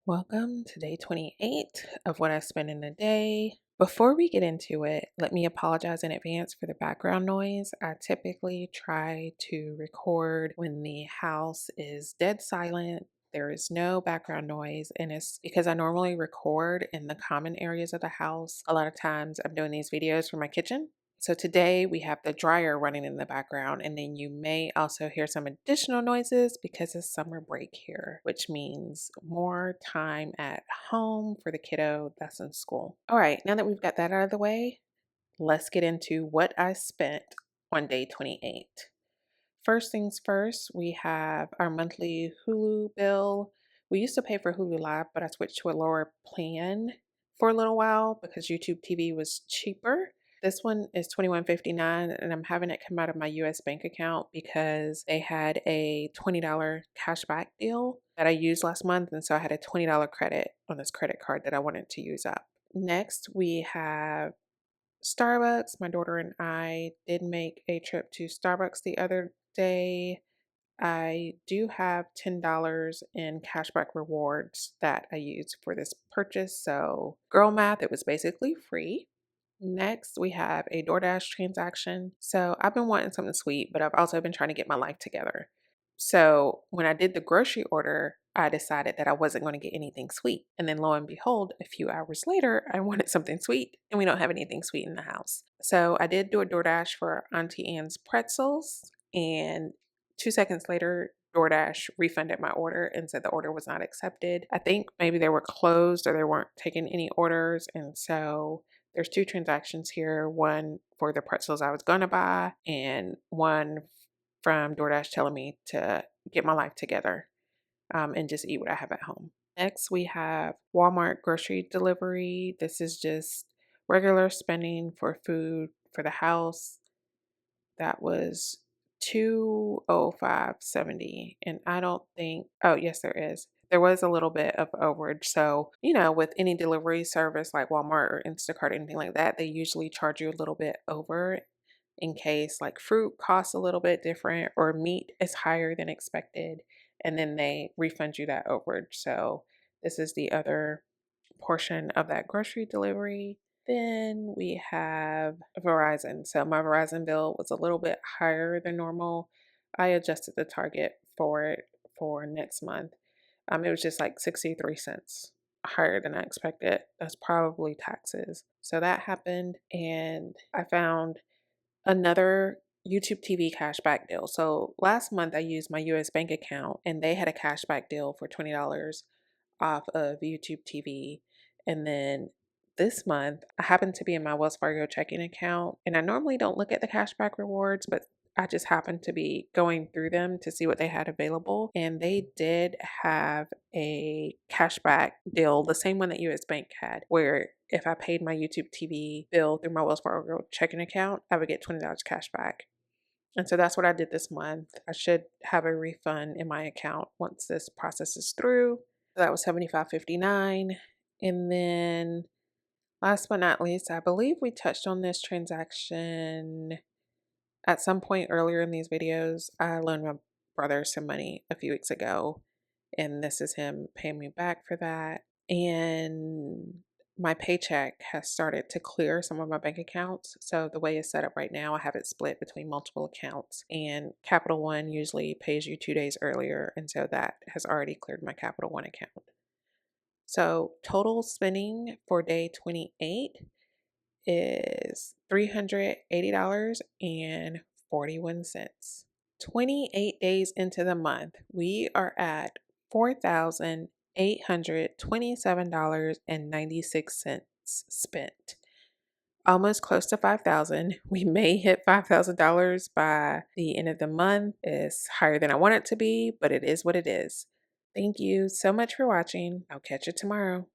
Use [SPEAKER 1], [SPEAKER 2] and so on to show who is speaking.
[SPEAKER 1] Welcome to day 28 of what I spent in a day. Before we get into it, let me apologize in advance for the background noise. I typically try to record when the house is dead silent. There is no background noise, and it's because I normally record in the common areas of the house. A lot of times I'm doing these videos from my kitchen. So today we have the dryer running in the background, and then you may also hear some additional noises because it's summer break here, which means more time at home for the kiddo that's in school. All right, now that we've got that out of the way, let's get into what I spent on day 28. First things first, we have our monthly Hulu bill. We used to pay for Hulu Live, but I switched to a lower plan for a little while because YouTube TV was cheaper. This one is $21.59, and I'm having it come out of my US bank account because they had a $20 cashback deal that I used last month, and so I had a $20 credit on this credit card that I wanted to use up. Next, we have Starbucks. My daughter and I did make a trip to Starbucks the other day. I do have $10 in cashback rewards that I used for this purchase. So, girl math, it was basically free. Next, we have a DoorDash transaction. So, I've been wanting something sweet, but I've also been trying to get my life together. So, when I did the grocery order, I decided that I wasn't going to get anything sweet. And then lo and behold, a few hours later, I wanted something sweet, and we don't have anything sweet in the house. So, I did do a DoorDash for Auntie Anne's pretzels, and 2 seconds later, DoorDash refunded my order and said the order was not accepted. I think maybe they were closed or they weren't taking any orders. And so there's two transactions here, one for the pretzels I was going to buy and one from DoorDash telling me to get my life together and just eat what I have at home. Next, we have Walmart grocery delivery. This is just regular spending for food for the house. That was $205.70, and I don't think, oh yes, there was a little bit of overage. So, with any delivery service like Walmart or Instacart, anything like that, they usually charge you a little bit over in case like fruit costs a little bit different or meat is higher than expected, and then they refund you that overage. So this is the other portion of that grocery delivery. Then we have Verizon. So my Verizon bill was a little bit higher than normal. I adjusted the target for it for next month. It was just like 63 cents higher than I expected. That's probably taxes. So that happened, and I found another YouTube TV cashback deal. So last month I used my US bank account, and they had a cashback deal for $20 off of YouTube TV. And then this month, I happened to be in my Wells Fargo checking account, and I normally don't look at the cashback rewards, but I just happened to be going through them to see what they had available. And they did have a cashback deal, the same one that US Bank had, where if I paid my YouTube TV bill through my Wells Fargo checking account, I would get $20 cash back. And so that's what I did this month. I should have a refund in my account once this process is through. So that was $75.59. And then last but not least, I believe we touched on this transaction at some point earlier in these videos. I loaned my brother some money a few weeks ago, and this is him paying me back for that. And my paycheck has started to clear some of my bank accounts. So the way it's set up right now, I have it split between multiple accounts, and Capital One usually pays you 2 days earlier. And so that has already cleared my Capital One account. So total spending for day 28 is $380.41. 28 days into the month, we are at $4,827.96 spent. Almost close to $5,000. We may hit $5,000 by the end of the month. It's higher than I want it to be, but it is what it is. Thank you so much for watching. I'll catch you tomorrow.